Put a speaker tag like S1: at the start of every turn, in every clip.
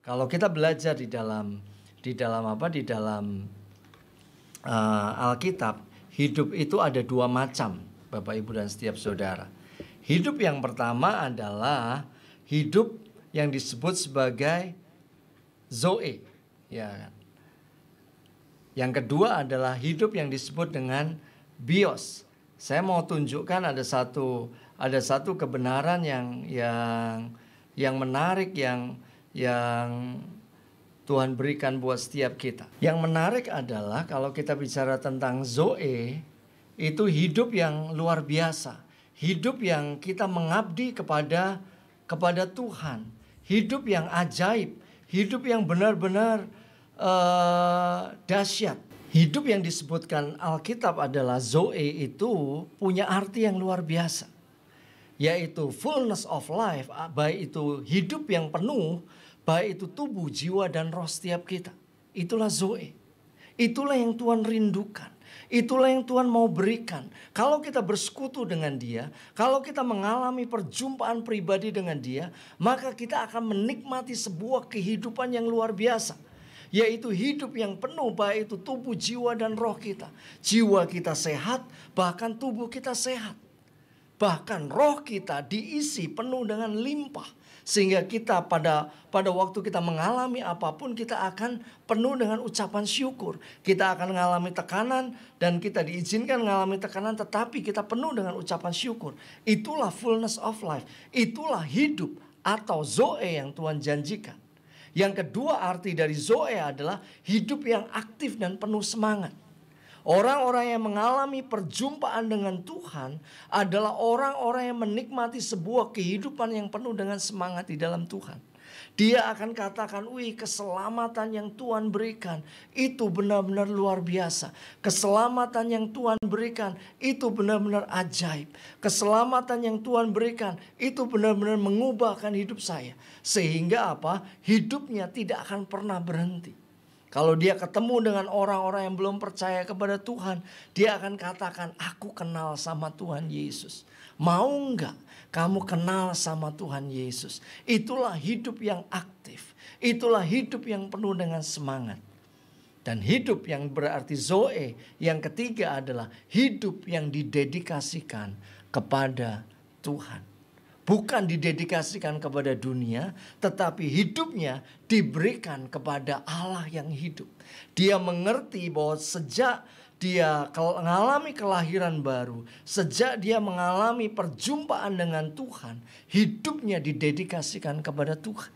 S1: Kalau kita belajar di dalam Alkitab, hidup itu ada dua macam, Bapak Ibu dan setiap saudara. Hidup yang pertama adalah hidup yang disebut sebagai Zoe, ya kan? Yang kedua adalah hidup yang disebut dengan Bios. Saya mau tunjukkan ada satu kebenaran yang menarik yang Tuhan berikan buat setiap kita. Yang menarik adalah kalau kita bicara tentang Zoe, itu hidup yang luar biasa. Hidup yang kita mengabdi kepada Tuhan. Hidup yang ajaib. Hidup yang benar-benar dahsyat. Hidup yang disebutkan Alkitab adalah Zoe itu punya arti yang luar biasa. Yaitu fullness of life, baik itu hidup yang penuh, baik itu tubuh, jiwa, dan roh setiap kita. Itulah Zoe. Itulah yang Tuhan rindukan. Itulah yang Tuhan mau berikan. Kalau kita bersekutu dengan Dia, kalau kita mengalami perjumpaan pribadi dengan Dia, maka kita akan menikmati sebuah kehidupan yang luar biasa. Yaitu hidup yang penuh, baik itu tubuh, jiwa, dan roh kita. Jiwa kita sehat, bahkan tubuh kita sehat. Bahkan roh kita diisi penuh dengan limpah. Sehingga kita pada waktu kita mengalami apapun, kita akan penuh dengan ucapan syukur. Kita akan mengalami tekanan dan kita diizinkan mengalami tekanan, tetapi kita penuh dengan ucapan syukur. Itulah fullness of life. Itulah hidup atau Zoe yang Tuhan janjikan. Yang kedua arti dari Zoe adalah hidup yang aktif dan penuh semangat. Orang-orang yang mengalami perjumpaan dengan Tuhan adalah orang-orang yang menikmati sebuah kehidupan yang penuh dengan semangat di dalam Tuhan. Dia akan katakan, wih, keselamatan yang Tuhan berikan itu benar-benar luar biasa. Keselamatan yang Tuhan berikan itu benar-benar ajaib. Keselamatan yang Tuhan berikan itu benar-benar mengubahkan hidup saya. Sehingga apa? Hidupnya tidak akan pernah berhenti. Kalau dia ketemu dengan orang-orang yang belum percaya kepada Tuhan, dia akan katakan, aku kenal sama Tuhan Yesus. Mau enggak kamu kenal sama Tuhan Yesus? Itulah hidup yang aktif. Itulah hidup yang penuh dengan semangat. Dan hidup yang berarti Zoe, yang ketiga adalah hidup yang didedikasikan kepada Tuhan. Bukan didedikasikan kepada dunia, tetapi hidupnya diberikan kepada Allah yang hidup. Dia mengerti bahwa sejak dia mengalami kelahiran baru, sejak dia mengalami perjumpaan dengan Tuhan, hidupnya didedikasikan kepada Tuhan.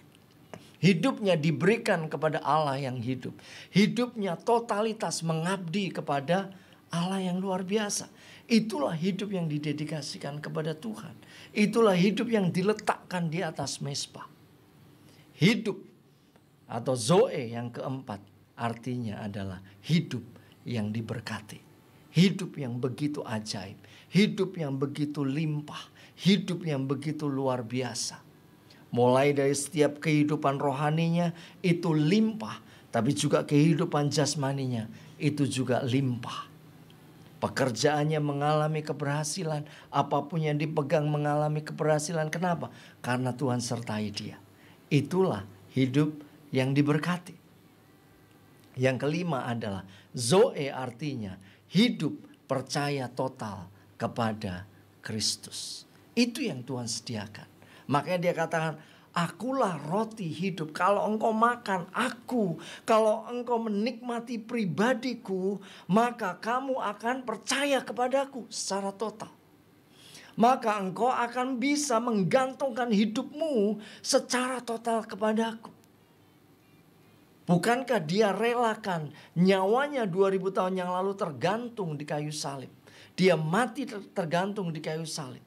S1: Hidupnya diberikan kepada Allah yang hidup. Hidupnya totalitas mengabdi kepada Allah yang luar biasa. Itulah hidup yang didedikasikan kepada Tuhan. Itulah hidup yang diletakkan di atas mezbah. Hidup atau Zoe yang keempat artinya adalah hidup yang diberkati. Hidup yang begitu ajaib. Hidup yang begitu limpah. Hidup yang begitu luar biasa. Mulai dari setiap kehidupan rohaninya itu limpah. Tapi juga kehidupan jasmaninya itu juga limpah. Pekerjaannya mengalami keberhasilan. Apapun yang dipegang mengalami keberhasilan. Kenapa? Karena Tuhan sertai dia. Itulah hidup yang diberkati. Yang kelima adalah Zoe, artinya hidup percaya total kepada Kristus. Itu yang Tuhan sediakan. Makanya dia katakan, akulah roti hidup. Kalau engkau makan aku, kalau engkau menikmati pribadiku, maka kamu akan percaya kepadaku secara total. Maka engkau akan bisa menggantungkan hidupmu secara total kepadaku. Bukankah dia relakan nyawanya 2000 tahun yang lalu tergantung di kayu salib. Dia mati tergantung di kayu salib.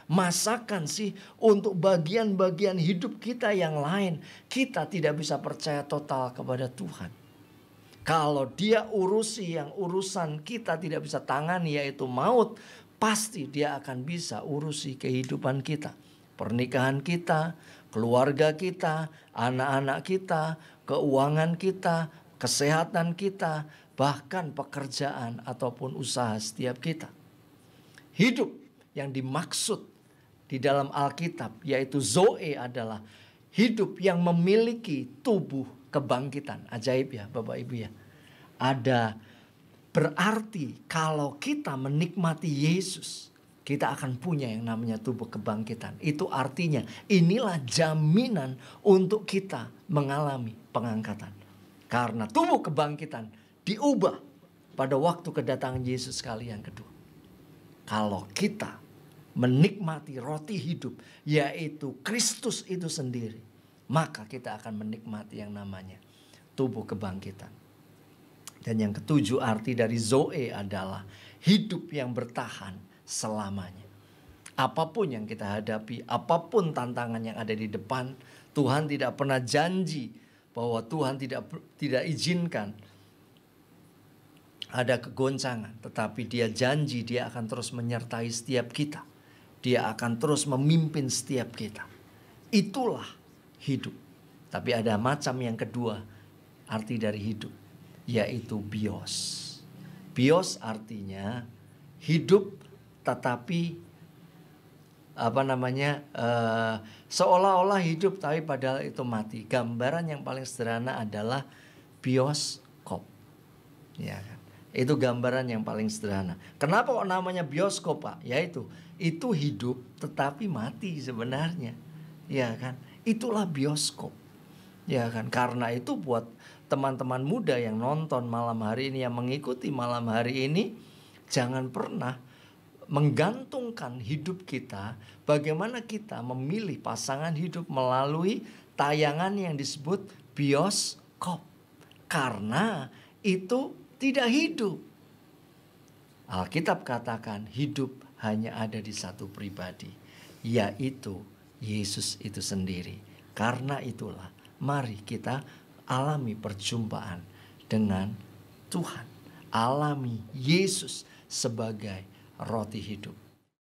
S1: Masakan sih untuk bagian-bagian hidup kita yang lain kita tidak bisa percaya total kepada Tuhan. Kalau dia urusi yang urusan kita tidak bisa tangani, yaitu maut, pasti dia akan bisa urusi kehidupan kita. Pernikahan kita, keluarga kita, anak-anak kita, keuangan kita, kesehatan kita, bahkan pekerjaan ataupun usaha setiap kita. Hidup yang dimaksud di dalam Alkitab yaitu Zoe adalah hidup yang memiliki tubuh kebangkitan. Ajaib ya Bapak Ibu ya. Ada berarti kalau kita menikmati Yesus, kita akan punya yang namanya tubuh kebangkitan. Itu artinya inilah jaminan untuk kita mengalami pengangkatan. Karena tubuh kebangkitan diubah pada waktu kedatangan Yesus kali yang kedua. Kalau kita menikmati roti hidup, yaitu Kristus itu sendiri, maka kita akan menikmati yang namanya tubuh kebangkitan. Dan yang ketujuh, arti dari Zoe adalah hidup yang bertahan selamanya. Apapun yang kita hadapi, apapun tantangan yang ada di depan, Tuhan tidak pernah janji bahwa Tuhan tidak izinkan ada kegoncangan, tetapi Dia janji Dia akan terus menyertai setiap kita. Dia akan terus memimpin setiap kita. Itulah hidup. Tapi ada macam yang kedua, arti dari hidup, yaitu bios. Bios artinya hidup tetapi seolah-olah hidup tapi padahal itu mati. Gambaran yang paling sederhana adalah bioskop. Ya kan? Itu gambaran yang paling sederhana. Kenapa kok namanya bioskop, Pak? Yaitu itu hidup tetapi mati sebenarnya. Ya kan? Itulah bioskop. Ya kan? Karena itu buat teman-teman muda yang nonton malam hari ini, yang mengikuti malam hari ini, jangan pernah menggantungkan hidup kita bagaimana kita memilih pasangan hidup melalui tayangan yang disebut bioskop. Karena itu tidak hidup. Alkitab katakan hidup hanya ada di satu pribadi, yaitu Yesus itu sendiri. Karena itulah mari kita alami perjumpaan dengan Tuhan. Alami Yesus sebagai roti hidup.